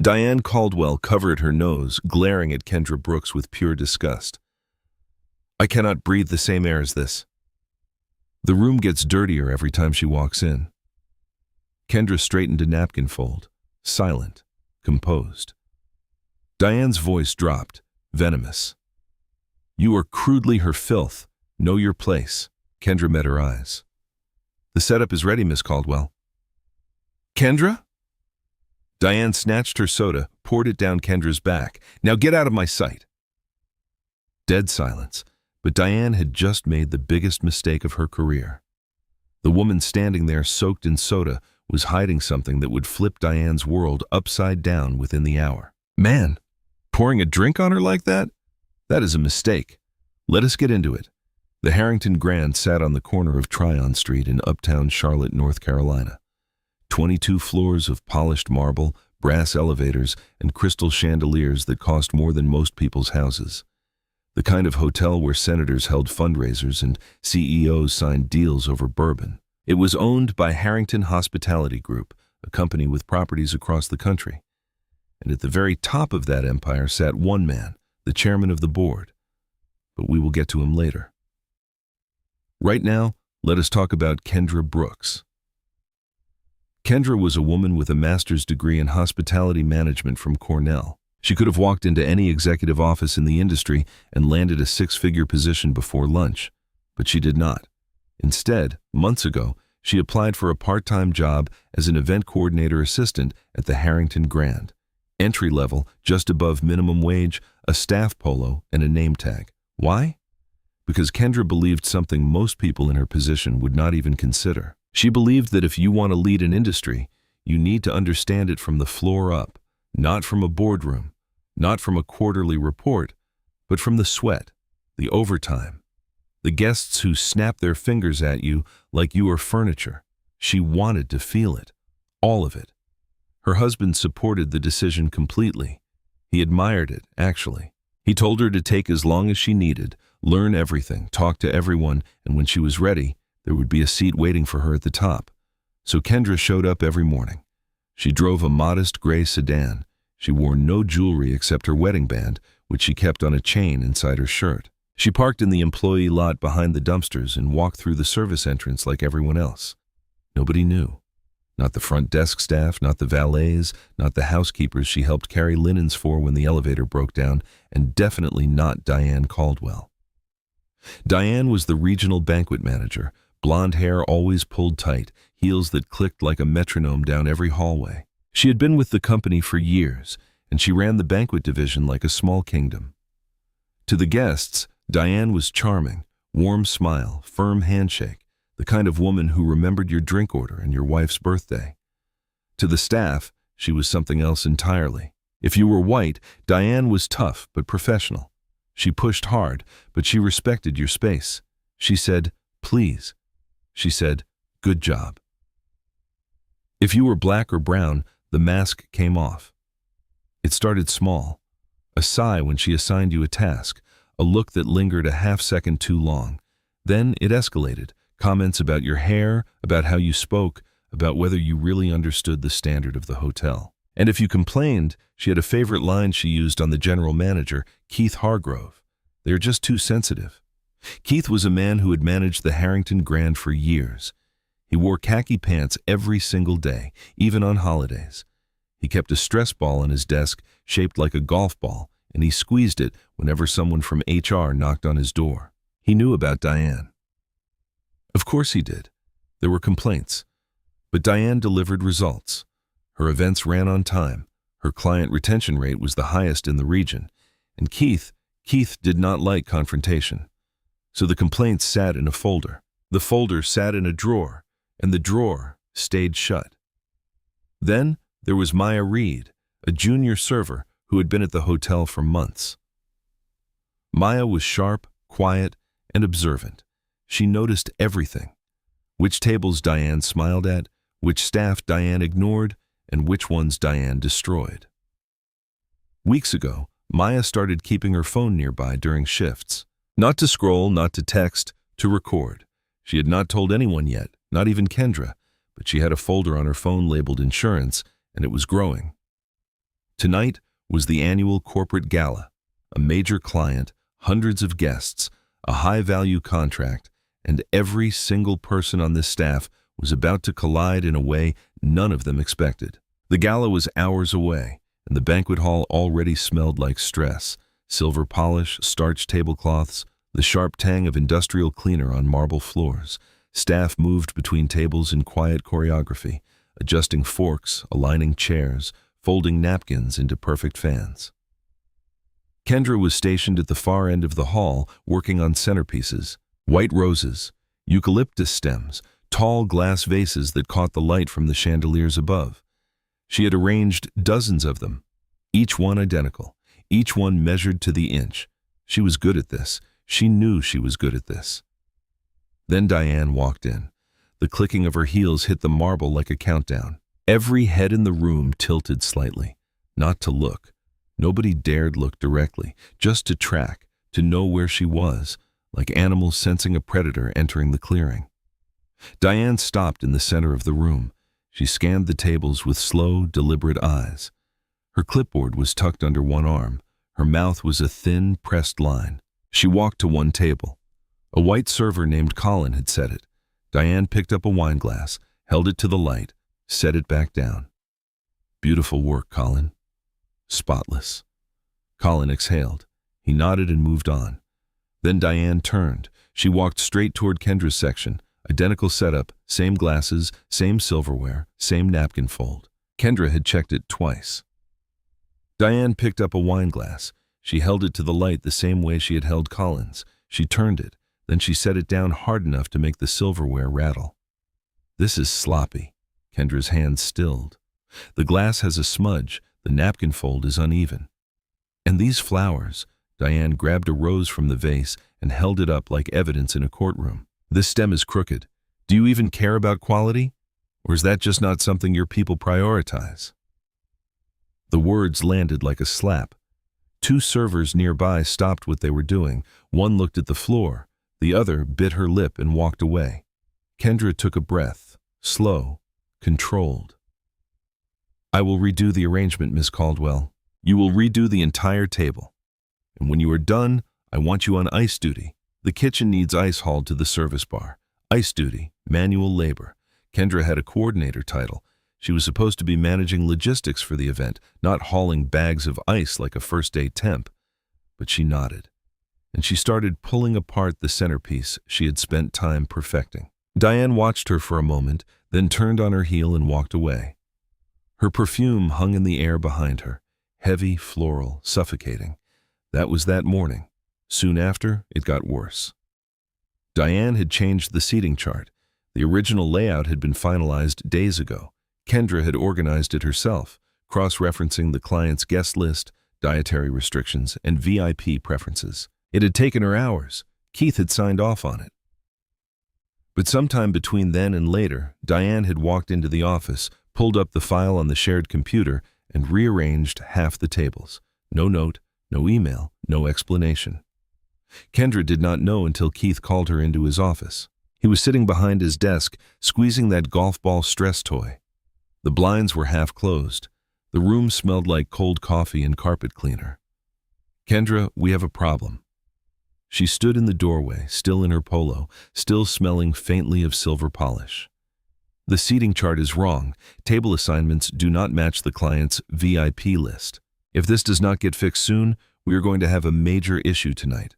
Diane Caldwell covered her nose, glaring at Kendra Brooks with pure disgust. "I cannot breathe the same air as this." The room gets dirtier every time she walks in. Kendra straightened a napkin fold, silent, composed. Diane's voice dropped, venomous. "You are crudely her filth. Know your place." Kendra met her eyes. "The setup is ready, Miss Caldwell." "Kendra?" Diane snatched her soda, poured it down Kendra's back. "Now get out of my sight." Dead silence, but Diane had just made the biggest mistake of her career. The woman standing there soaked in soda was hiding something that would flip Diane's world upside down within the hour. "Man, pouring a drink on her like that? That is a mistake. Let us get into it." The Harrington Grand sat on the corner of Tryon Street in uptown Charlotte, North Carolina. 22 floors of polished marble, brass elevators, and crystal chandeliers that cost more than most people's houses. The kind of hotel where senators held fundraisers and CEOs signed deals over bourbon. It was owned by Harrington Hospitality Group, a company with properties across the country. And at the very top of that empire sat one man, the chairman of the board. But we will get to him later. Right now, let us talk about Kendra Brooks. Kendra was a woman with a master's degree in hospitality management from Cornell. She could have walked into any executive office in the industry and landed a six-figure position before lunch, but she did not. Instead, months ago, she applied for a part-time job as an event coordinator assistant at the Harrington Grand. Entry level, just above minimum wage, a staff polo, and a name tag. Why? Because Kendra believed something most people in her position would not even consider. She believed that if you want to lead an industry, you need to understand it from the floor up, not from a boardroom, not from a quarterly report, but from the sweat, the overtime, the guests who snap their fingers at you like you are furniture. She wanted to feel it, all of it. Her husband supported the decision completely. He admired it, actually. He told her to take as long as she needed, learn everything, talk to everyone, and when she was ready, there would be a seat waiting for her at the top. So Kendra showed up every morning. She drove a modest gray sedan. She wore no jewelry except her wedding band, which she kept on a chain inside her shirt. She parked in the employee lot behind the dumpsters and walked through the service entrance like everyone else. Nobody knew. Not the front desk staff, not the valets, not the housekeepers she helped carry linens for when the elevator broke down, and definitely not Diane Caldwell. Diane was the regional banquet manager, blonde hair always pulled tight, heels that clicked like a metronome down every hallway. She had been with the company for years, and she ran the banquet division like a small kingdom. To the guests, Diane was charming, warm smile, firm handshake, the kind of woman who remembered your drink order and your wife's birthday. To the staff, she was something else entirely. If you were white, Diane was tough but professional. She pushed hard, but she respected your space. She said, "Please." She said, "Good job." If you were black or brown, the mask came off. It started small. A sigh when she assigned you a task, a look that lingered a half-second too long. Then it escalated. Comments about your hair, about how you spoke, about whether you really understood the standard of the hotel. And if you complained, she had a favorite line she used on the general manager, Keith Hargrove. "They're just too sensitive." Keith was a man who had managed the Harrington Grand for years. He wore khaki pants every single day, even on holidays. He kept a stress ball on his desk shaped like a golf ball, and he squeezed it whenever someone from HR knocked on his door. He knew about Diane. Of course he did. There were complaints. But Diane delivered results. Her events ran on time. Her client retention rate was the highest in the region. And Keith did not like confrontation. So the complaints sat in a folder. The folder sat in a drawer, and the drawer stayed shut. Then there was Maya Reed, a junior server who had been at the hotel for months. Maya was sharp, quiet, and observant. She noticed everything. Which tables Diane smiled at, which staff Diane ignored, and which ones Diane destroyed. Weeks ago, Maya started keeping her phone nearby during shifts. Not to scroll, not to text, to record. She had not told anyone yet, not even Kendra, but she had a folder on her phone labeled insurance, and it was growing. Tonight was the annual corporate gala, a major client, hundreds of guests, a high-value contract, and every single person on this staff was about to collide in a way none of them expected. The gala was hours away, and the banquet hall already smelled like stress: silver polish, starched tablecloths, the sharp tang of industrial cleaner on marble floors. Staff moved between tables in quiet choreography, adjusting forks, aligning chairs, folding napkins into perfect fans. Kendra was stationed at the far end of the hall, working on centerpieces: white roses, eucalyptus stems, tall glass vases that caught the light from the chandeliers above. She had arranged dozens of them, each one identical, each one measured to the inch. She was good at this. She knew she was good at this. Then Diane walked in. The clicking of her heels hit the marble like a countdown. Every head in the room tilted slightly, not to look. Nobody dared look directly, just to track, to know where she was, like animals sensing a predator entering the clearing. Diane stopped in the center of the room. She scanned the tables with slow, deliberate eyes. Her clipboard was tucked under one arm. Her mouth was a thin, pressed line. She walked to one table. A white server named Colin had set it. Diane picked up a wine glass, held it to the light, set it back down. "Beautiful work, Colin." "Spotless." Colin exhaled. He nodded and moved on. Then Diane turned. She walked straight toward Kendra's section. Identical setup, same glasses, same silverware, same napkin fold. Kendra had checked it twice. Diane picked up a wine glass. She held it to the light the same way she had held Colin's. She turned it, then she set it down hard enough to make the silverware rattle. "This is sloppy." Kendra's hand stilled. "The glass has a smudge. The napkin fold is uneven. And these flowers." Diane grabbed a rose from the vase and held it up like evidence in a courtroom. "This stem is crooked. Do you even care about quality? Or is that just not something your people prioritize?" The words landed like a slap. Two servers nearby stopped what they were doing. One looked at the floor. The other bit her lip and walked away. Kendra took a breath, slow, controlled. "I will redo the arrangement, Miss Caldwell. You will redo the entire table. And when you are done, I want you on ice duty. The kitchen needs ice hauled to the service bar. Ice duty, manual labor." Kendra had a coordinator title. She was supposed to be managing logistics for the event, not hauling bags of ice like a first-day temp. But she nodded, and she started pulling apart the centerpiece she had spent time perfecting. Diane watched her for a moment, then turned on her heel and walked away. Her perfume hung in the air behind her, heavy, floral, suffocating. That was that morning. Soon after, it got worse. Diane had changed the seating chart. The original layout had been finalized days ago. Kendra had organized it herself, cross-referencing the client's guest list, dietary restrictions, and VIP preferences. It had taken her hours. Keith had signed off on it. But sometime between then and later, Diane had walked into the office, pulled up the file on the shared computer, and rearranged half the tables. No note, no email, no explanation. Kendra did not know until Keith called her into his office. He was sitting behind his desk, squeezing that golf ball stress toy. The blinds were half closed. The room smelled like cold coffee and carpet cleaner. "Kendra, we have a problem." She stood in the doorway, still in her polo, still smelling faintly of silver polish. "The seating chart is wrong. Table assignments do not match the client's VIP list. If this does not get fixed soon, we are going to have a major issue tonight."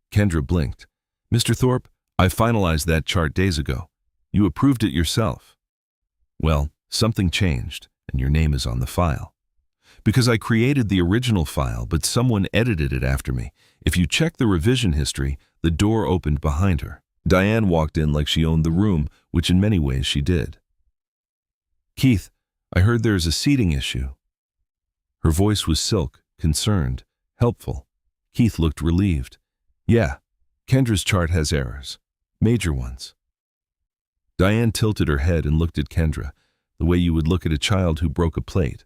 Kendra blinked. "Mr. Thorpe, I finalized that chart days ago. You approved it yourself." "Well, something changed, and your name is on the file." "Because I created the original file, but someone edited it after me. If you check the revision history, the door opened behind her." Diane walked in like she owned the room, which in many ways she did. "Keith, I heard there is a seating issue." Her voice was silk, concerned, helpful. Keith looked relieved. "Yeah, Kendra's chart has errors. Major ones." Diane tilted her head and looked at Kendra, the way you would look at a child who broke a plate.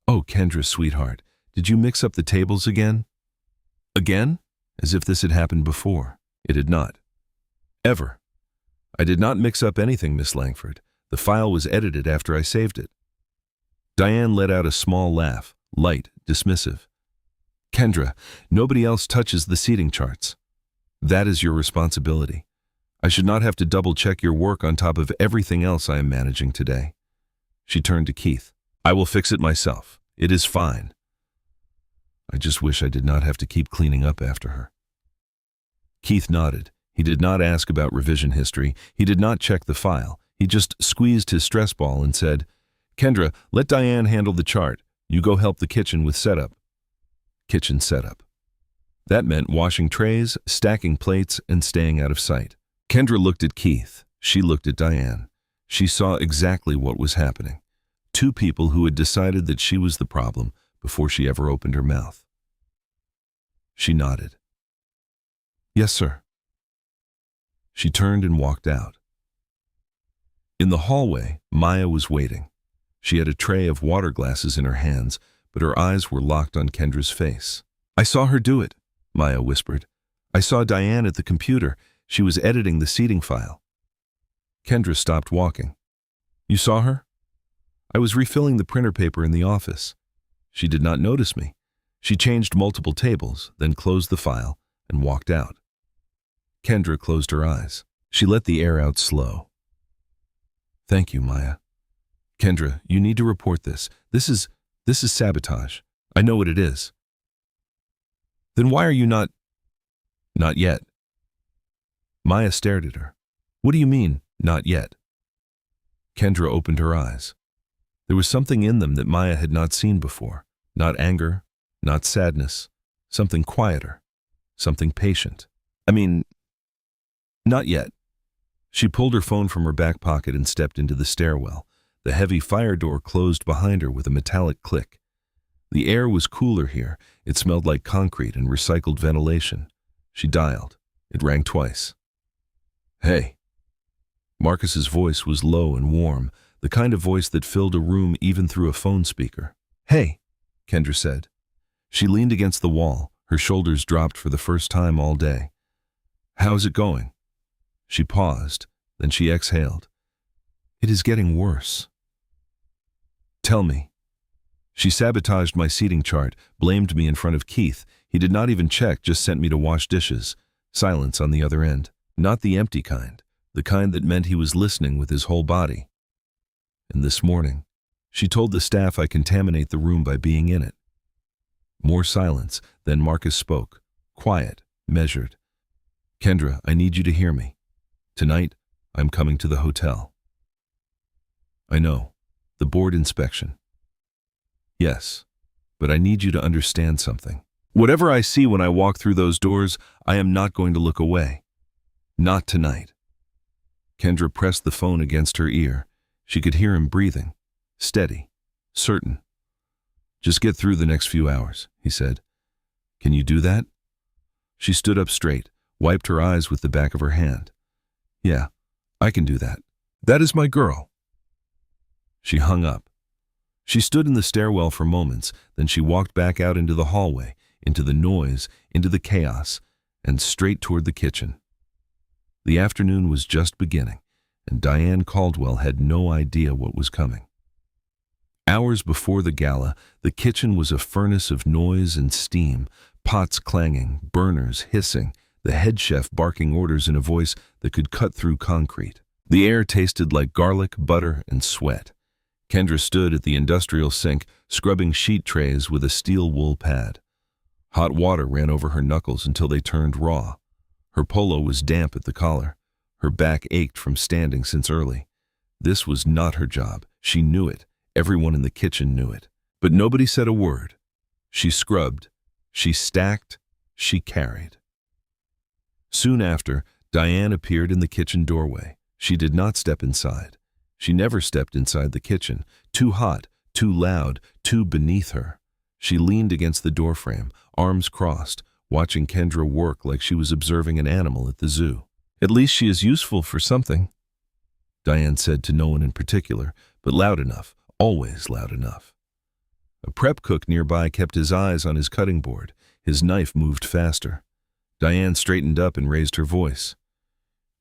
"Oh, Kendra, sweetheart, did you mix up the tables again?" "Again?" As if this had happened before. It had not. Ever. "I did not mix up anything, Miss Langford. The file was edited after I saved it." Diane let out a small laugh, light, dismissive. Kendra, nobody else touches the seating charts. That is your responsibility. I should not have to double-check your work on top of everything else I am managing today. She turned to Keith. I will fix it myself. It is fine. I just wish I did not have to keep cleaning up after her. Keith nodded. He did not ask about revision history. He did not check the file. He just squeezed his stress ball and said, Kendra, let Diane handle the chart. You go help the kitchen with setup. Kitchen setup. That meant washing trays, stacking plates, and staying out of sight. Kendra looked at Keith. She looked at Diane. She saw exactly what was happening. Two people who had decided that she was the problem before she ever opened her mouth. She nodded. Yes, sir. She turned and walked out. In the hallway, Maya was waiting. She had a tray of water glasses in her hands, but her eyes were locked on Kendra's face. I saw her do it, Maya whispered. I saw Diane at the computer. She was editing the seating file. Kendra stopped walking. You saw her? I was refilling the printer paper in the office. She did not notice me. She changed multiple tables, then closed the file and walked out. Kendra closed her eyes. She let the air out slow. Thank you, Maya. Kendra, you need to report this. This is sabotage. I know what it is. Then why are you not yet? Maya stared at her. What do you mean, not yet? Kendra opened her eyes. There was something in them that Maya had not seen before. Not anger, not sadness, something quieter, something patient. Not yet. She pulled her phone from her back pocket and stepped into the stairwell. The heavy fire door closed behind her with a metallic click. The air was cooler here. It smelled like concrete and recycled ventilation. She dialed. It rang twice. Hey. Marcus's voice was low and warm, the kind of voice that filled a room even through a phone speaker. Hey, Kendra said. She leaned against the wall. Her shoulders dropped for the first time all day. How's it going? She paused, then she exhaled. It is getting worse. Tell me. She sabotaged my seating chart, blamed me in front of Keith. He did not even check, just sent me to wash dishes. Silence on the other end. Not the empty kind, the kind that meant he was listening with his whole body. And this morning, she told the staff I contaminate the room by being in it. More silence, then Marcus spoke. Quiet, measured. Kendra, I need you to hear me. Tonight, I'm coming to the hotel. I know. The board inspection. Yes, but I need you to understand something. Whatever I see when I walk through those doors, I am not going to look away. Not tonight. Kendra pressed the phone against her ear. She could hear him breathing. Steady. Certain. Just get through the next few hours, he said. Can you do that? She stood up straight, wiped her eyes with the back of her hand. Yeah, I can do that. That is my girl. She hung up. She stood in the stairwell for moments, then she walked back out into the hallway, into the noise, into the chaos, and straight toward the kitchen. The afternoon was just beginning, and Diane Caldwell had no idea what was coming. Hours before the gala, the kitchen was a furnace of noise and steam, pots clanging, burners hissing, the head chef barking orders in a voice that could cut through concrete. The air tasted like garlic, butter, and sweat. Kendra stood at the industrial sink, scrubbing sheet trays with a steel wool pad. Hot water ran over her knuckles until they turned raw. Her polo was damp at the collar. Her back ached from standing since early. This was not her job. She knew it. Everyone in the kitchen knew it. But nobody said a word. She scrubbed. She stacked. She carried. Soon after, Diane appeared in the kitchen doorway. She did not step inside. She never stepped inside the kitchen. Too hot, too loud, too beneath her. She leaned against the doorframe, arms crossed, watching Kendra work like she was observing an animal at the zoo. At least she is useful for something, Diane said to no one in particular, but loud enough, always loud enough. A prep cook nearby kept his eyes on his cutting board. His knife moved faster. Diane straightened up and raised her voice.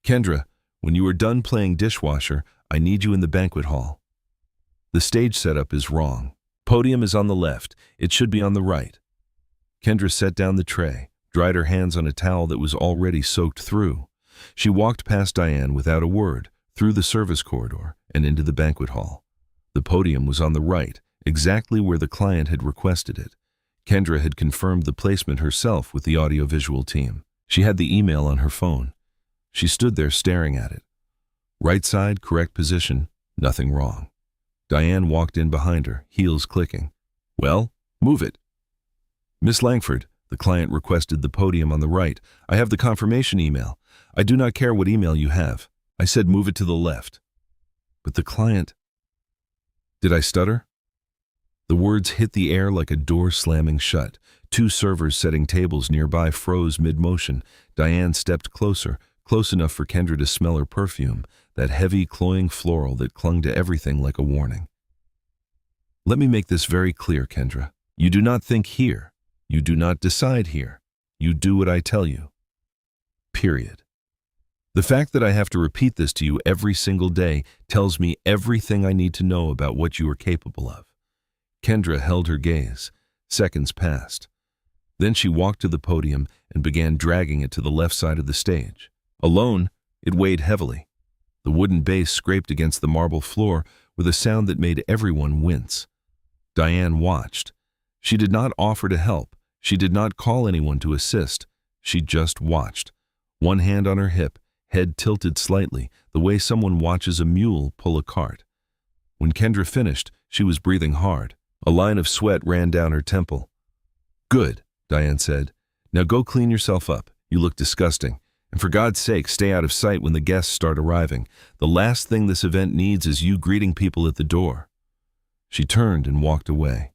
Kendra, when you are done playing dishwasher, I need you in the banquet hall. The stage setup is wrong. Podium is on the left. It should be on the right. Kendra set down the tray, dried her hands on a towel that was already soaked through. She walked past Diane without a word, through the service corridor and into the banquet hall. The podium was on the right, exactly where the client had requested it. Kendra had confirmed the placement herself with the audiovisual team. She had the email on her phone. She stood there staring at it. Right side, correct position, nothing wrong. Diane walked in behind her, heels clicking. "Well, move it." "Miss Langford," the client requested the podium on the right. "I have the confirmation email. I do not care what email you have. I said move it to the left." But the client... Did I stutter? The words hit the air like a door slamming shut. Two servers setting tables nearby froze mid-motion. Diane stepped closer, close enough for Kendra to smell her perfume, that heavy, cloying floral that clung to everything like a warning. "Let me make this very clear, Kendra. You do not think here. You do not decide here. You do what I tell you. Period. The fact that I have to repeat this to you every single day tells me everything I need to know about what you are capable of." Kendra held her gaze. Seconds passed. Then she walked to the podium and began dragging it to the left side of the stage. Alone, it weighed heavily. The wooden base scraped against the marble floor with a sound that made everyone wince. Diane watched. She did not offer to help. She did not call anyone to assist. She just watched. One hand on her hip, head tilted slightly, the way someone watches a mule pull a cart. When Kendra finished, she was breathing hard. A line of sweat ran down her temple. "Good," Diane said. "Now go clean yourself up. You look disgusting. And for God's sake, stay out of sight when the guests start arriving. The last thing this event needs is you greeting people at the door." She turned and walked away.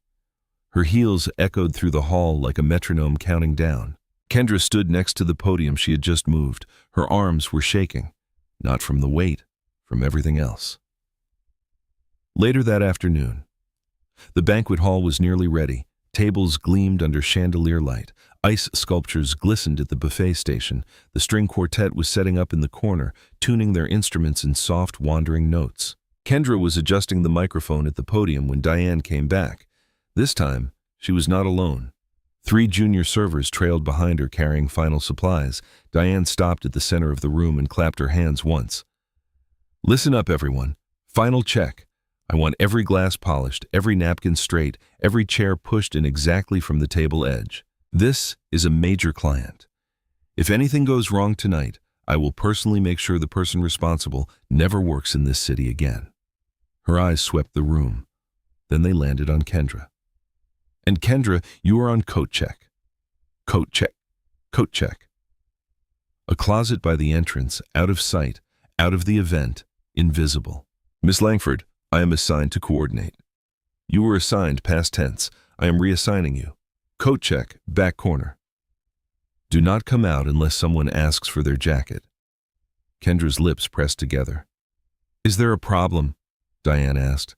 Her heels echoed through the hall like a metronome counting down. Kendra stood next to the podium she had just moved. Her arms were shaking. Not from the weight, from everything else. Later that afternoon, the banquet hall was nearly ready. Tables gleamed under chandelier light. Ice sculptures glistened at the buffet station. The string quartet was setting up in the corner, tuning their instruments in soft, wandering notes. Kendra was adjusting the microphone at the podium when Diane came back. This time, she was not alone. 3 junior servers trailed behind her carrying final supplies. Diane stopped at the center of the room and clapped her hands once. "Listen up, everyone. Final check. I want every glass polished, every napkin straight, every chair pushed in exactly from the table edge. This is a major client. If anything goes wrong tonight, I will personally make sure the person responsible never works in this city again." Her eyes swept the room. Then they landed on Kendra. "And Kendra, you are on coat check." "Coat check. Coat check." A closet by the entrance, out of sight, out of the event, invisible. "Miss Langford, I am assigned to coordinate." "You were assigned past tense. I am reassigning you." "Coat check, back corner." "Do not come out unless someone asks for their jacket." Kendra's lips pressed together. "Is there a problem?" Diane asked.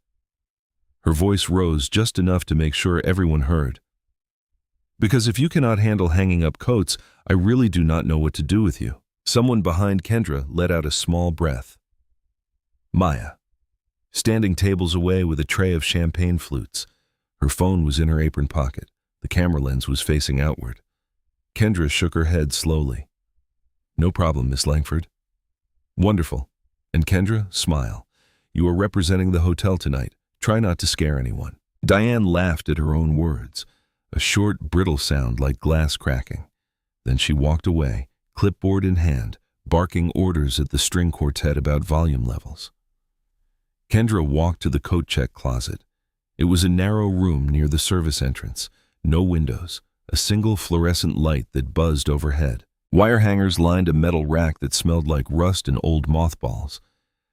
Her voice rose just enough to make sure everyone heard. "Because if you cannot handle hanging up coats, I really do not know what to do with you." Someone behind Kendra let out a small breath. Maya, standing tables away with a tray of champagne flutes. Her phone was in her apron pocket. The camera lens was facing outward. Kendra shook her head slowly. "No problem, Miss Langford." "Wonderful. And Kendra, smile. You are representing the hotel tonight. Try not to scare anyone." Diane laughed at her own words, a short, brittle sound like glass cracking. Then she walked away, clipboard in hand, barking orders at the string quartet about volume levels. Kendra walked to the coat check closet. It was a narrow room near the service entrance. No windows, a single fluorescent light that buzzed overhead. Wire hangers lined a metal rack that smelled like rust and old mothballs.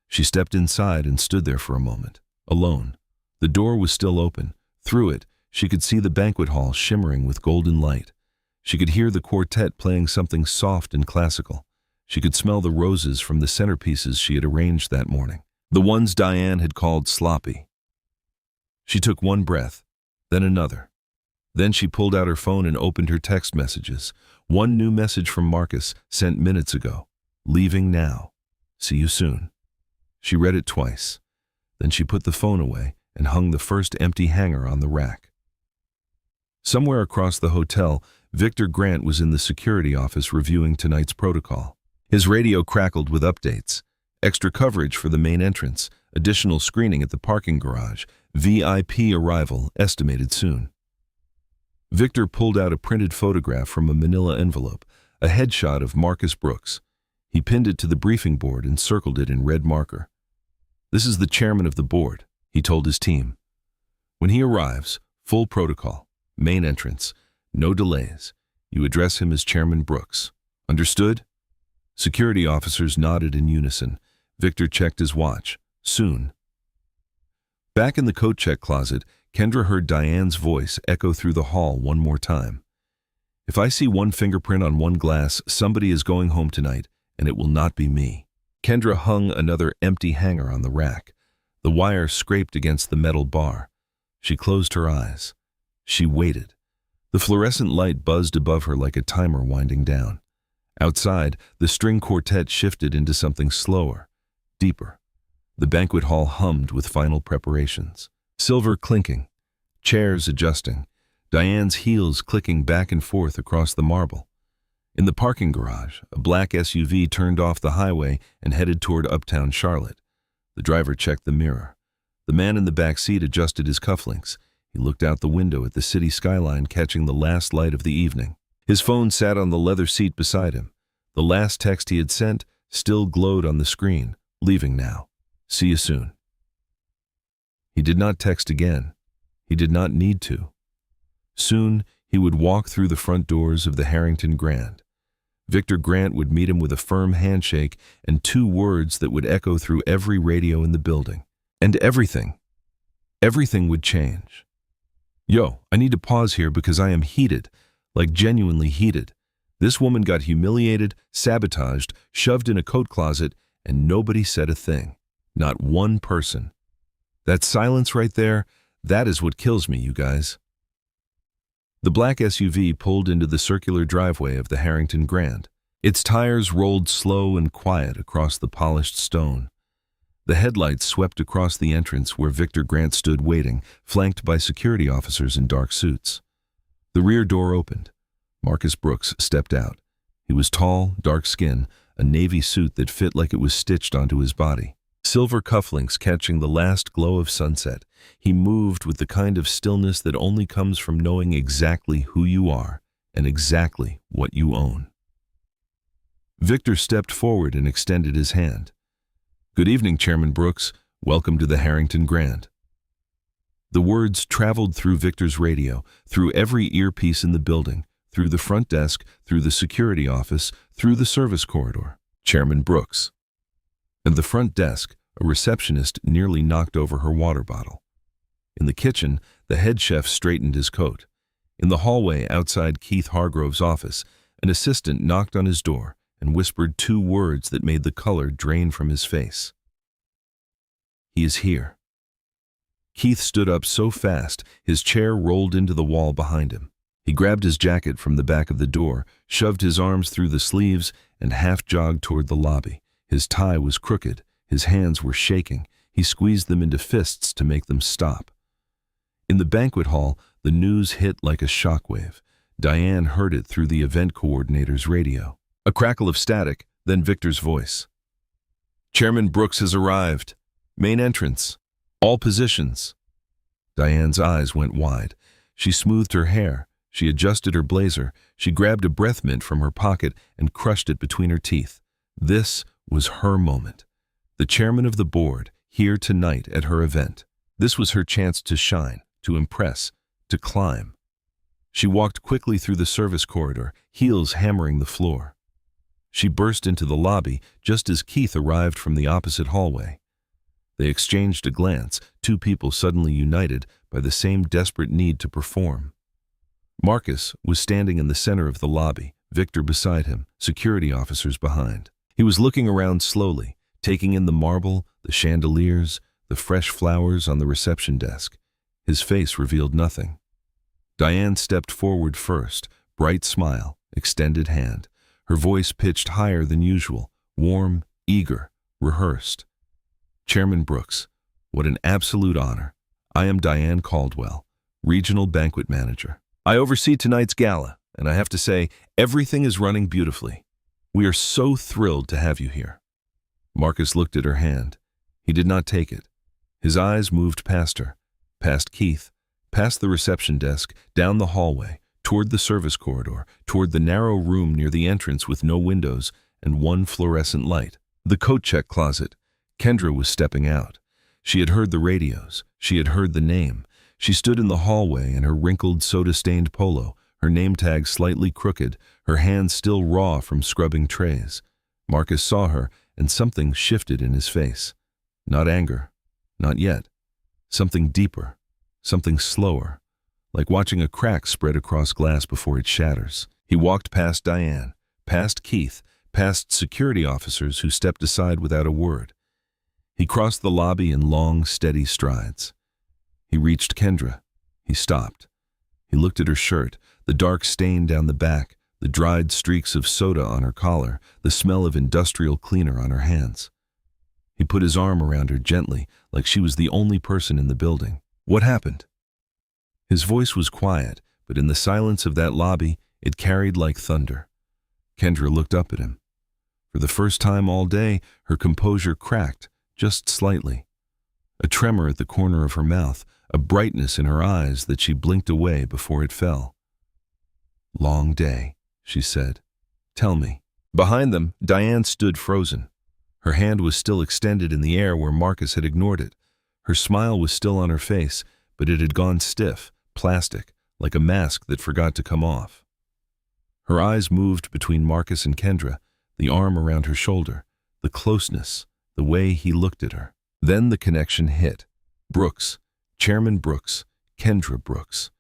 She stepped inside and stood there for a moment, alone. The door was still open. Through it, she could see the banquet hall shimmering with golden light. She could hear the quartet playing something soft and classical. She could smell the roses from the centerpieces she had arranged that morning, the ones Diane had called sloppy. She took one breath, then another. Then she pulled out her phone and opened her text messages. One new message from Marcus, sent minutes ago. "Leaving now. See you soon." She read it twice. Then she put the phone away and hung the first empty hanger on the rack. Somewhere across the hotel, Victor Grant was in the security office reviewing tonight's protocol. His radio crackled with updates. Extra coverage for the main entrance, additional screening at the parking garage, VIP arrival estimated soon. Victor pulled out a printed photograph from a manila envelope, a headshot of Marcus Brooks. He pinned it to the briefing board and circled it in red marker. "This is the chairman of the board," he told his team. "When he arrives, full protocol, main entrance, no delays. You address him as Chairman Brooks. Understood?" Security officers nodded in unison. Victor checked his watch. Soon. Back in the coat check closet, Kendra heard Diane's voice echo through the hall one more time. "If I see one fingerprint on one glass, somebody is going home tonight, and it will not be me." Kendra hung another empty hanger on the rack. The wire scraped against the metal bar. She closed her eyes. She waited. The fluorescent light buzzed above her like a timer winding down. Outside, the string quartet shifted into something slower, deeper. The banquet hall hummed with final preparations. Silver clinking, chairs adjusting, Diane's heels clicking back and forth across the marble. In the parking garage, a black SUV turned off the highway and headed toward uptown Charlotte. The driver checked the mirror. The man in the back seat adjusted his cufflinks. He looked out the window at the city skyline, catching the last light of the evening. His phone sat on the leather seat beside him. The last text he had sent still glowed on the screen. "Leaving now. See you soon." He did not text again. He did not need to. Soon, he would walk through the front doors of the Harrington Grand. Victor Grant would meet him with a firm handshake and 2 words that would echo through every radio in the building. And everything would change. "Yo, I need to pause here because I am heated, like genuinely heated. This woman got humiliated, sabotaged, shoved in a coat closet, and nobody said a thing. Not one person. That silence right there, that is what kills me, you guys." The black SUV pulled into the circular driveway of the Harrington Grand. Its tires rolled slow and quiet across the polished stone. The headlights swept across the entrance where Victor Grant stood waiting, flanked by security officers in dark suits. The rear door opened. Marcus Brooks stepped out. He was tall, dark skin, a navy suit that fit like it was stitched onto his body. Silver cufflinks catching the last glow of sunset, he moved with the kind of stillness that only comes from knowing exactly who you are and exactly what you own. Victor stepped forward and extended his hand. "Good evening, Chairman Brooks. Welcome to the Harrington Grand." The words traveled through Victor's radio, through every earpiece in the building, through the front desk, through the security office, through the service corridor. Chairman Brooks. At the front desk, a receptionist nearly knocked over her water bottle. In the kitchen, the head chef straightened his coat. In the hallway outside Keith Hargrove's office, an assistant knocked on his door and whispered 2 words that made the color drain from his face. "He is here." Keith stood up so fast, his chair rolled into the wall behind him. He grabbed his jacket from the back of the door, shoved his arms through the sleeves, and half-jogged toward the lobby. His tie was crooked, his hands were shaking. He squeezed them into fists to make them stop. In the banquet hall, the news hit like a shockwave. Diane heard it through the event coordinator's radio. A crackle of static, then Victor's voice. "Chairman Brooks has arrived. Main entrance. All positions." Diane's eyes went wide. She smoothed her hair. She adjusted her blazer. She grabbed a breath mint from her pocket and crushed it between her teeth. This was her moment. The chairman of the board, here tonight at her event. This was her chance to shine, to impress, to climb. She walked quickly through the service corridor, heels hammering the floor. She burst into the lobby just as Keith arrived from the opposite hallway. They exchanged a glance, 2 people suddenly united by the same desperate need to perform. Marcus was standing in the center of the lobby, Victor beside him, security officers behind. He was looking around slowly, taking in the marble, the chandeliers, the fresh flowers on the reception desk. His face revealed nothing. Diane stepped forward first, bright smile, extended hand. Her voice pitched higher than usual, warm, eager, rehearsed. "Chairman Brooks, what an absolute honor. I am Diane Caldwell, Regional Banquet Manager. I oversee tonight's gala, and I have to say, everything is running beautifully. We are so thrilled to have you here." Marcus looked at her hand. He did not take it. His eyes moved past her, past Keith, past the reception desk, down the hallway, toward the service corridor, toward the narrow room near the entrance with no windows and one fluorescent light. The coat check closet. Kendra was stepping out. She had heard the radios. She had heard the name. She stood in the hallway in her wrinkled, soda-stained polo, her name tag slightly crooked, her hands still raw from scrubbing trays. Marcus saw her, and something shifted in his face. Not anger. Not yet. Something deeper. Something slower. Like watching a crack spread across glass before it shatters. He walked past Diane, past Keith, past security officers who stepped aside without a word. He crossed the lobby in long, steady strides. He reached Kendra. He stopped. He looked at her shirt, the dark stain down the back, the dried streaks of soda on her collar, the smell of industrial cleaner on her hands. He put his arm around her gently, like she was the only person in the building. "What happened?" His voice was quiet, but in the silence of that lobby, it carried like thunder. Kendra looked up at him. For the first time all day, her composure cracked, just slightly. A tremor at the corner of her mouth, a brightness in her eyes that she blinked away before it fell. "Long day," she said. "Tell me." Behind them, Diane stood frozen. Her hand was still extended in the air where Marcus had ignored it. Her smile was still on her face, but it had gone stiff, plastic, like a mask that forgot to come off. Her eyes moved between Marcus and Kendra, the arm around her shoulder, the closeness, the way he looked at her. Then the connection hit. Brooks, Chairman Brooks, Kendra Brooks.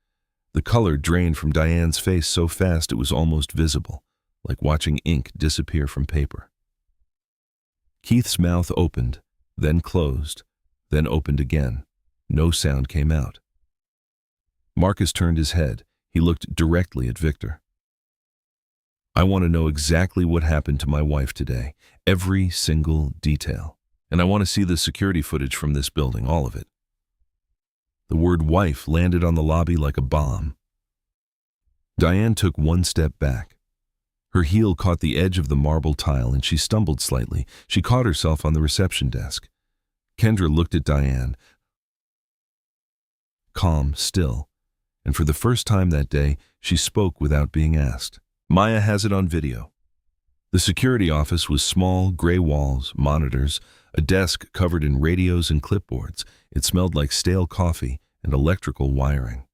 The color drained from Diane's face so fast it was almost visible, like watching ink disappear from paper. Keith's mouth opened, then closed, then opened again. No sound came out. Marcus turned his head. He looked directly at Victor. "I want to know exactly what happened to my wife today, every single detail. And I want to see the security footage from this building, all of it." The word wife landed on the lobby like a bomb. Diane took one step back. Her heel caught the edge of the marble tile and she stumbled slightly. She caught herself on the reception desk. Kendra looked at Diane, calm, still, and for the first time that day, she spoke without being asked. "Maya has it on video." The security office was small, gray walls, monitors, a desk covered in radios and clipboards. It smelled like stale coffee and electrical wiring.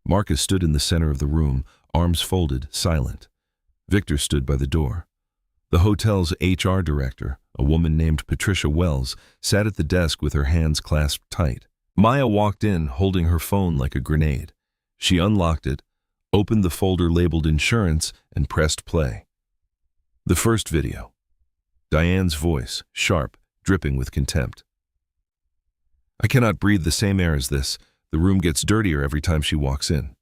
Marcus stood in the center of the room, arms folded, silent. Victor stood by the door. The hotel's HR director, a woman named Patricia Wells, sat at the desk with her hands clasped tight. Maya walked in, holding her phone like a grenade. She unlocked it, opened the folder labeled insurance, and pressed play. The first video. Diane's voice, sharp, dripping with contempt. "I cannot breathe the same air as this. The room gets dirtier every time she walks in."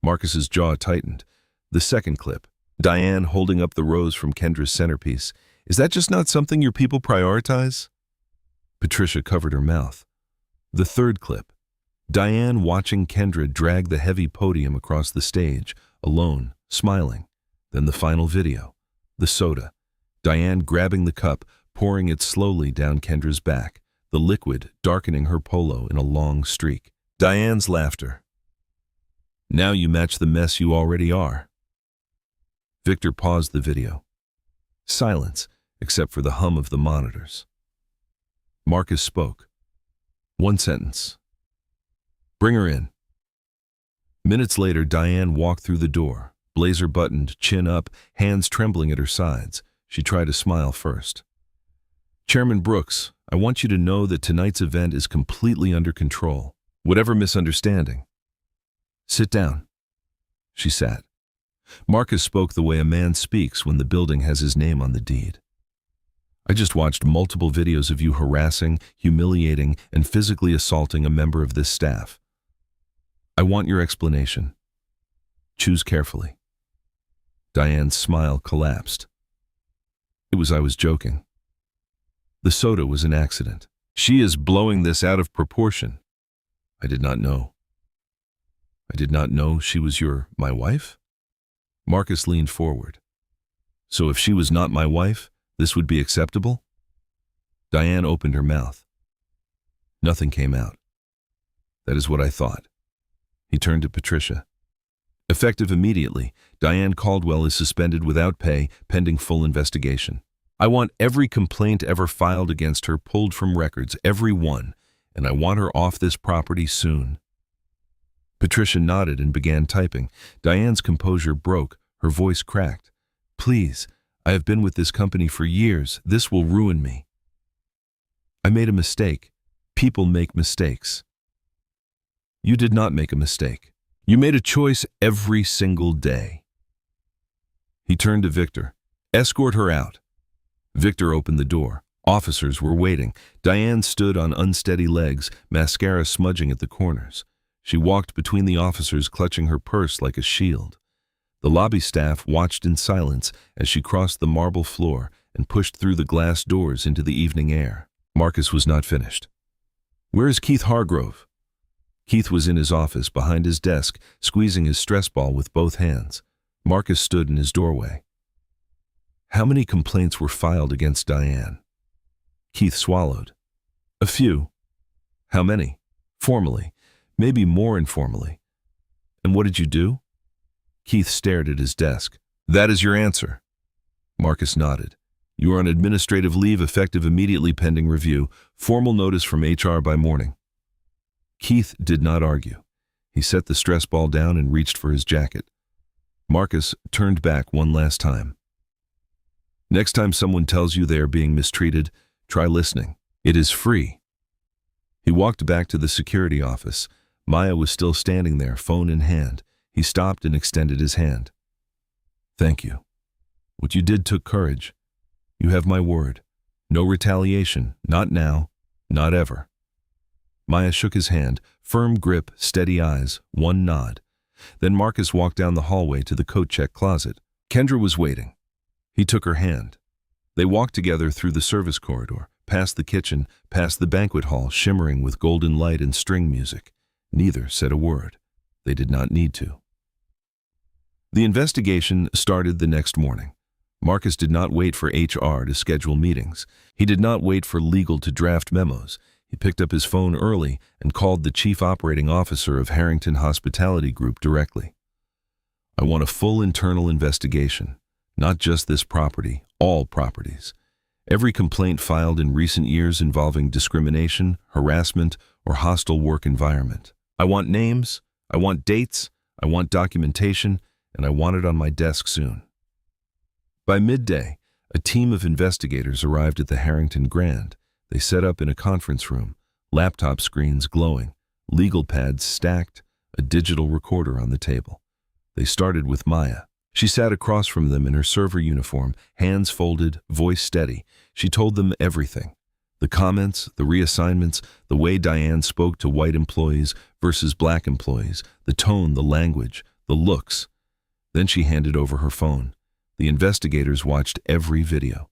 Marcus's jaw tightened. The second clip. Diane holding up the rose from Kendra's centerpiece. "Is that just not something your people prioritize?" Patricia covered her mouth. The third clip. Diane watching Kendra drag the heavy podium across the stage, alone, smiling. Then the final video. The soda. Diane grabbing the cup, pouring it slowly down Kendra's back, the liquid darkening her polo in a long streak. Diane's laughter. "Now you match the mess you already are." Victor paused the video. Silence, except for the hum of the monitors. Marcus spoke. One sentence. "Bring her in." Minutes later, Diane walked through the door, blazer buttoned, chin up, hands trembling at her sides. She tried to smile first. "Chairman Brooks, I want you to know that tonight's event is completely under control. Whatever misunderstanding." "Sit down." She sat. Marcus spoke the way a man speaks when the building has his name on the deed. "I just watched multiple videos of you harassing, humiliating, and physically assaulting a member of this staff. I want your explanation. Choose carefully." Diane's smile collapsed. I was joking. The soda was an accident. She is blowing this out of proportion." I did not know. I did not know she was my wife? Marcus leaned forward. So if she was not my wife, this would be acceptable? Diane opened her mouth. Nothing came out. That is what I thought. He turned to Patricia. Effective immediately, Diane Caldwell is suspended without pay, pending full investigation. I want every complaint ever filed against her pulled from records, every one, and I want her off this property soon. Patricia nodded and began typing. Diane's composure broke, her voice cracked. Please, I have been with this company for years. This will ruin me. I made a mistake. People make mistakes. You did not make a mistake. You made a choice every single day. He turned to Victor. Escort her out. Victor opened the door. Officers were waiting. Diane stood on unsteady legs, mascara smudging at the corners. She walked between the officers, clutching her purse like a shield. The lobby staff watched in silence as she crossed the marble floor and pushed through the glass doors into the evening air. Marcus was not finished. Where is Keith Hargrove? Keith was in his office, behind his desk, squeezing his stress ball with both hands. Marcus stood in his doorway. How many complaints were filed against Diane? Keith swallowed. A few. How many? Formally. Maybe more informally. And what did you do? Keith stared at his desk. That is your answer. Marcus nodded. You are on administrative leave, effective immediately, pending review. Formal notice from HR by morning. Keith did not argue. He set the stress ball down and reached for his jacket. Marcus turned back one last time. Next time someone tells you they are being mistreated, try listening. It is free. He walked back to the security office. Maya was still standing there, phone in hand. He stopped and extended his hand. Thank you. What you did took courage. You have my word. No retaliation, not now, not ever. Maya shook his hand, firm grip, steady eyes, one nod. Then Marcus walked down the hallway to the coat check closet. Kendra was waiting. He took her hand. They walked together through the service corridor, past the kitchen, past the banquet hall shimmering with golden light and string music. Neither said a word. They did not need to. The investigation started the next morning. Marcus did not wait for HR to schedule meetings. He did not wait for legal to draft memos. He picked up his phone early and called the chief operating officer of Harrington Hospitality Group directly. I want a full internal investigation, not just this property, all properties. Every complaint filed in recent years involving discrimination, harassment, or hostile work environment. I want names, I want dates, I want documentation, and I want it on my desk soon. By midday, a team of investigators arrived at the Harrington Grand. They set up in a conference room, laptop screens glowing, legal pads stacked, a digital recorder on the table. They started with Maya. She sat across from them in her server uniform, hands folded, voice steady. She told them everything. The comments, the reassignments, the way Diane spoke to white employees versus black employees, the tone, the language, the looks. Then she handed over her phone. The investigators watched every video.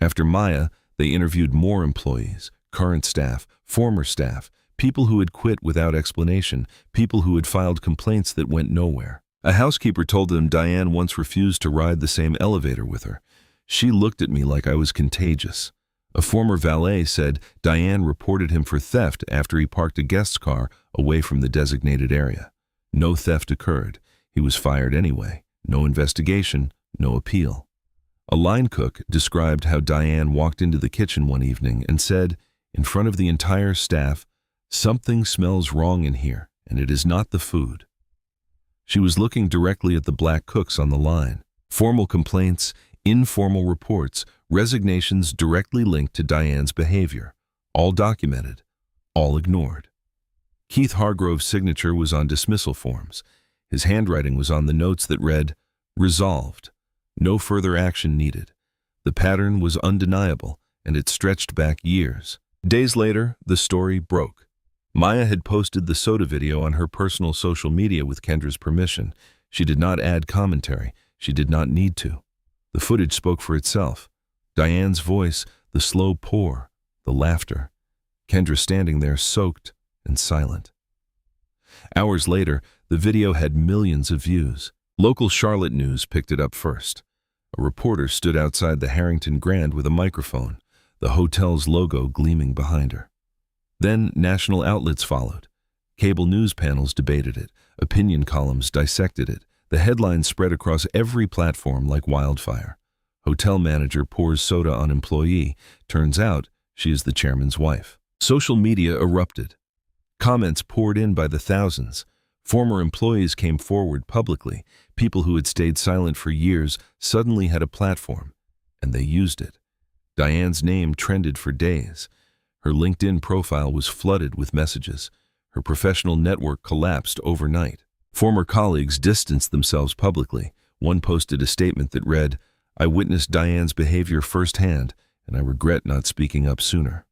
After Maya, they interviewed more employees, current staff, former staff, people who had quit without explanation, people who had filed complaints that went nowhere. A housekeeper told them Diane once refused to ride the same elevator with her. She looked at me like I was contagious. A former valet said Diane reported him for theft after he parked a guest's car away from the designated area. No theft occurred. He was fired anyway. No investigation, no appeal. A line cook described how Diane walked into the kitchen one evening and said, in front of the entire staff, "Something smells wrong in here, and it is not the food." She was looking directly at the black cooks on the line. Formal complaints, informal reports, resignations directly linked to Diane's behavior. All documented, all ignored. Keith Hargrove's signature was on dismissal forms. His handwriting was on the notes that read, "Resolved. No further action needed." The pattern was undeniable, and it stretched back years. Days later, the story broke. Maya had posted the soda video on her personal social media with Kendra's permission. She did not add commentary. She did not need to. The footage spoke for itself. Diane's voice, the slow pour, the laughter. Kendra standing there soaked and silent. Hours later, the video had millions of views. Local Charlotte news picked it up first. A reporter stood outside the Harrington Grand with a microphone, the hotel's logo gleaming behind her. Then national outlets followed. Cable news panels debated it. Opinion columns dissected it. The headlines spread across every platform like wildfire. Hotel manager pours soda on employee. Turns out she is the chairman's wife. Social media erupted. Comments poured in by the thousands. Former employees came forward publicly. People who had stayed silent for years suddenly had a platform, and they used it. Diane's name trended for days. Her LinkedIn profile was flooded with messages. Her professional network collapsed overnight. Former colleagues distanced themselves publicly. One posted a statement that read, "I witnessed Diane's behavior firsthand, and I regret not speaking up sooner."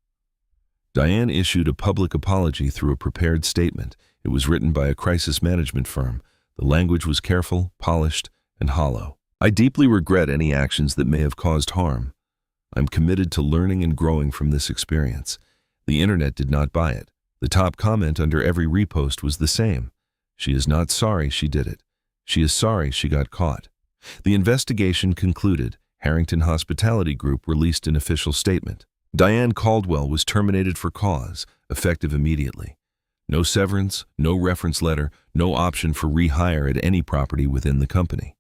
Diane issued a public apology through a prepared statement. It was written by a crisis management firm. The language was careful, polished, and hollow. "I deeply regret any actions that may have caused harm. I'm committed to learning and growing from this experience." The internet did not buy it. The top comment under every repost was the same. "She is not sorry she did it. She is sorry she got caught." The investigation concluded. Harrington Hospitality Group released an official statement. Diane Caldwell was terminated for cause, effective immediately. No severance, no reference letter, no option for rehire at any property within the company.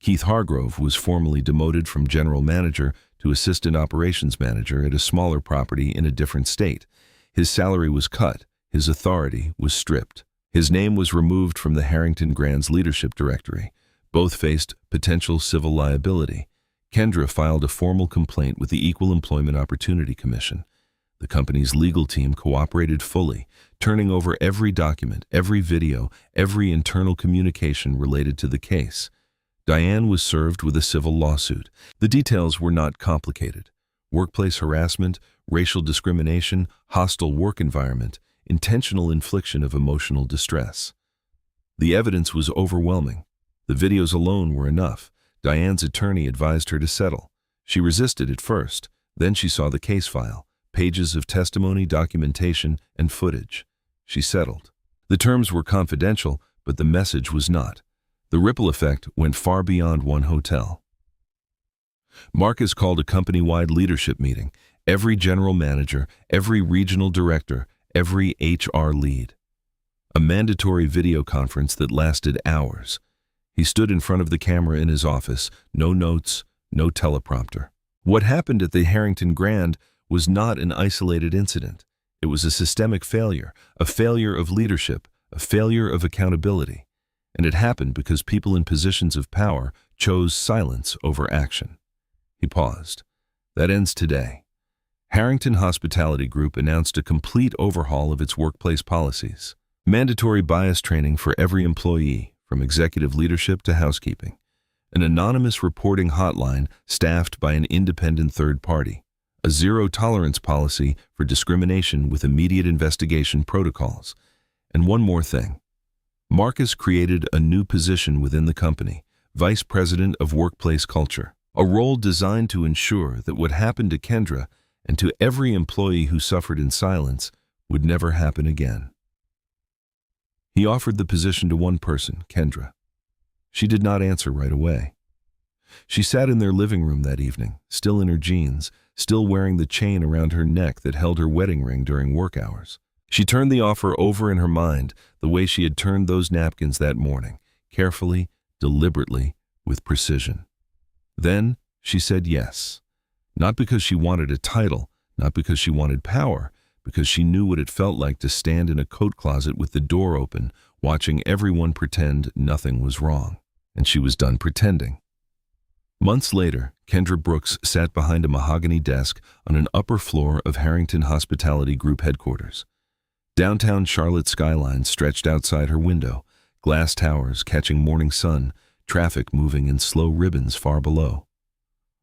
Keith Hargrove was formally demoted from general manager to assistant operations manager at a smaller property in a different state. His salary was cut. His authority was stripped. His name was removed from the Harrington Grand's leadership directory. Both faced potential civil liability. Kendra filed a formal complaint with the Equal Employment Opportunity Commission. The company's legal team cooperated fully, turning over every document, every video, every internal communication related to the case. Diane was served with a civil lawsuit. The details were not complicated. Workplace harassment, racial discrimination, hostile work environment, intentional infliction of emotional distress. The evidence was overwhelming. The videos alone were enough. Diane's attorney advised her to settle. She resisted at first. Then she saw the case file, pages of testimony, documentation, and footage. She settled. The terms were confidential, but the message was not. The ripple effect went far beyond one hotel. Marcus called a company-wide leadership meeting. Every general manager, every regional director, every HR lead. A mandatory video conference that lasted hours. He stood in front of the camera in his office, no notes, no teleprompter. What happened at the Harrington Grand was not an isolated incident. It was a systemic failure, a failure of leadership, a failure of accountability. And it happened because people in positions of power chose silence over action. He paused. That ends today. Harrington Hospitality Group announced a complete overhaul of its workplace policies. Mandatory bias training for every employee, from executive leadership to housekeeping. An anonymous reporting hotline staffed by an independent third party. A zero-tolerance policy for discrimination with immediate investigation protocols. And one more thing. Marcus created a new position within the company, Vice President of Workplace Culture, a role designed to ensure that what happened to Kendra and to every employee who suffered in silence would never happen again. He offered the position to one person, Kendra. She did not answer right away. She sat in their living room that evening, still in her jeans, still wearing the chain around her neck that held her wedding ring during work hours. She turned the offer over in her mind the way she had turned those napkins that morning, carefully, deliberately, with precision. Then she said yes. Not because she wanted a title, not because she wanted power, because she knew what it felt like to stand in a coat closet with the door open, watching everyone pretend nothing was wrong. And she was done pretending. Months later, Kendra Brooks sat behind a mahogany desk on an upper floor of Harrington Hospitality Group headquarters. Downtown Charlotte skyline stretched outside her window, glass towers catching morning sun, traffic moving in slow ribbons far below.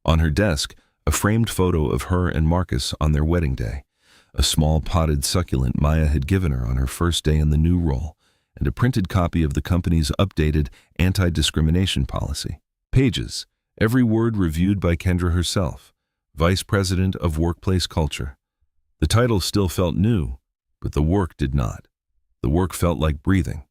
On her desk, a framed photo of her and Marcus on their wedding day, a small potted succulent Maya had given her on her first day in the new role, and a printed copy of the company's updated anti-discrimination policy. Pages, every word reviewed by Kendra herself, Vice President of Workplace Culture. The title still felt new, but the work did not. The work felt like breathing.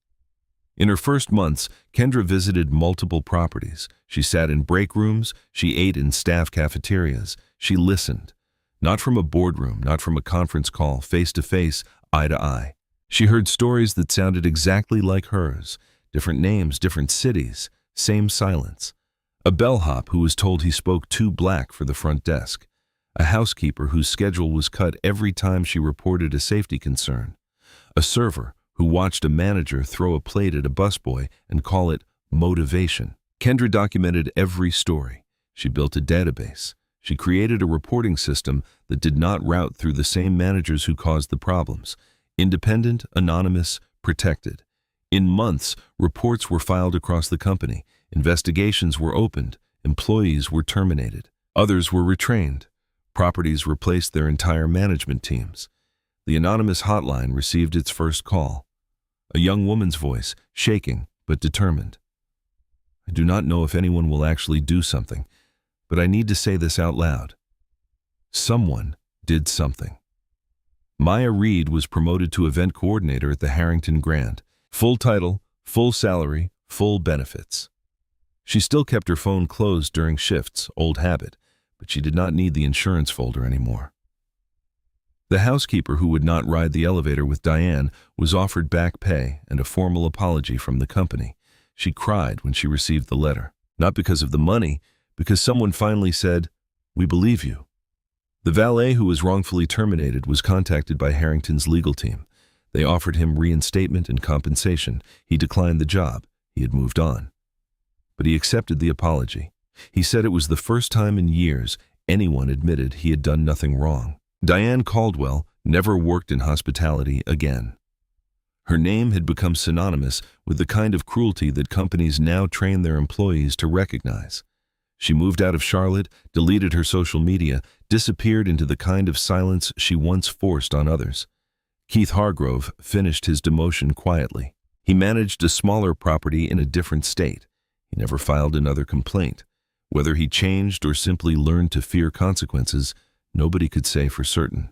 In her first months, Kendra visited multiple properties. She sat in break rooms, she ate in staff cafeterias, she listened. Not from a boardroom, not from a conference call, face to face, eye to eye. She heard stories that sounded exactly like hers. Different names, different cities, same silence. A bellhop who was told he spoke too black for the front desk. A housekeeper whose schedule was cut every time she reported a safety concern. A server who watched a manager throw a plate at a busboy and call it motivation. Kendra documented every story. She built a database. She created a reporting system that did not route through the same managers who caused the problems. Independent, anonymous, protected. In months, reports were filed across the company. Investigations were opened. Employees were terminated. Others were retrained. Properties replaced their entire management teams. The anonymous hotline received its first call. A young woman's voice, shaking but determined. I do not know if anyone will actually do something, but I need to say this out loud. Someone did something. Maya Reed was promoted to event coordinator at the Harrington Grand. Full title, full salary, full benefits. She still kept her phone closed during shifts, old habit, but she did not need the insurance folder anymore. The housekeeper who would not ride the elevator with Diane was offered back pay and a formal apology from the company. She cried when she received the letter, not because of the money, because someone finally said, "We believe you." The valet who was wrongfully terminated was contacted by Harrington's legal team. They offered him reinstatement and compensation. He declined the job. He had moved on. But he accepted the apology. He said it was the first time in years anyone admitted he had done nothing wrong. Diane Caldwell never worked in hospitality again. Her name had become synonymous with the kind of cruelty that companies now train their employees to recognize. She moved out of Charlotte, deleted her social media, disappeared into the kind of silence she once forced on others. Keith Hargrove finished his demotion quietly. He managed a smaller property in a different state. He never filed another complaint. Whether he changed or simply learned to fear consequences, nobody could say for certain.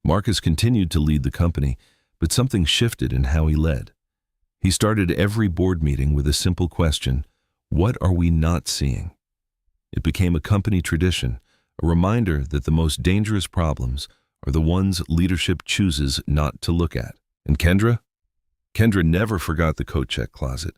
Marcus continued to lead the company, but something shifted in how he led. He started every board meeting with a simple question: what are we not seeing? It became a company tradition, a reminder that the most dangerous problems are the ones leadership chooses not to look at. And Kendra? Kendra never forgot the coat check closet.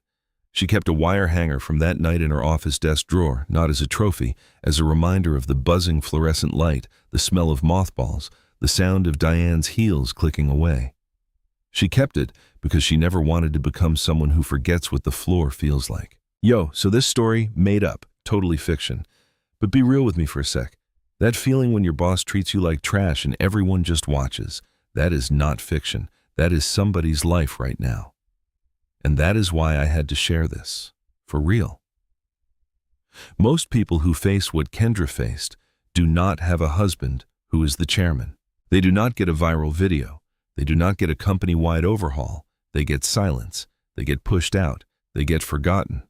She kept a wire hanger from that night in her office desk drawer, not as a trophy, as a reminder of the buzzing fluorescent light, the smell of mothballs, the sound of Diane's heels clicking away. She kept it because she never wanted to become someone who forgets what the floor feels like. Yo, so this story, made up, totally fiction. But be real with me for a sec. That feeling when your boss treats you like trash and everyone just watches, that is not fiction. That is somebody's life right now. And that is why I had to share this, for real. Most people who face what Kendra faced do not have a husband who is the chairman. They do not get a viral video. They do not get a company-wide overhaul. They get silence. They get pushed out. They get forgotten.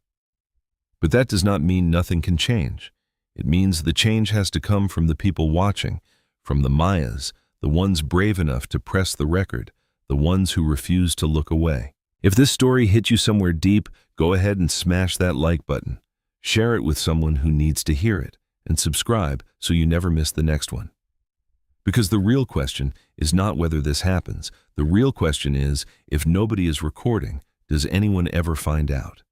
But that does not mean nothing can change. It means the change has to come from the people watching, from the Mayas, the ones brave enough to press the record, the ones who refuse to look away. If this story hit you somewhere deep, go ahead and smash that like button. Share it with someone who needs to hear it, and subscribe so you never miss the next one. Because the real question is not whether this happens. The real question is, if nobody is recording, does anyone ever find out?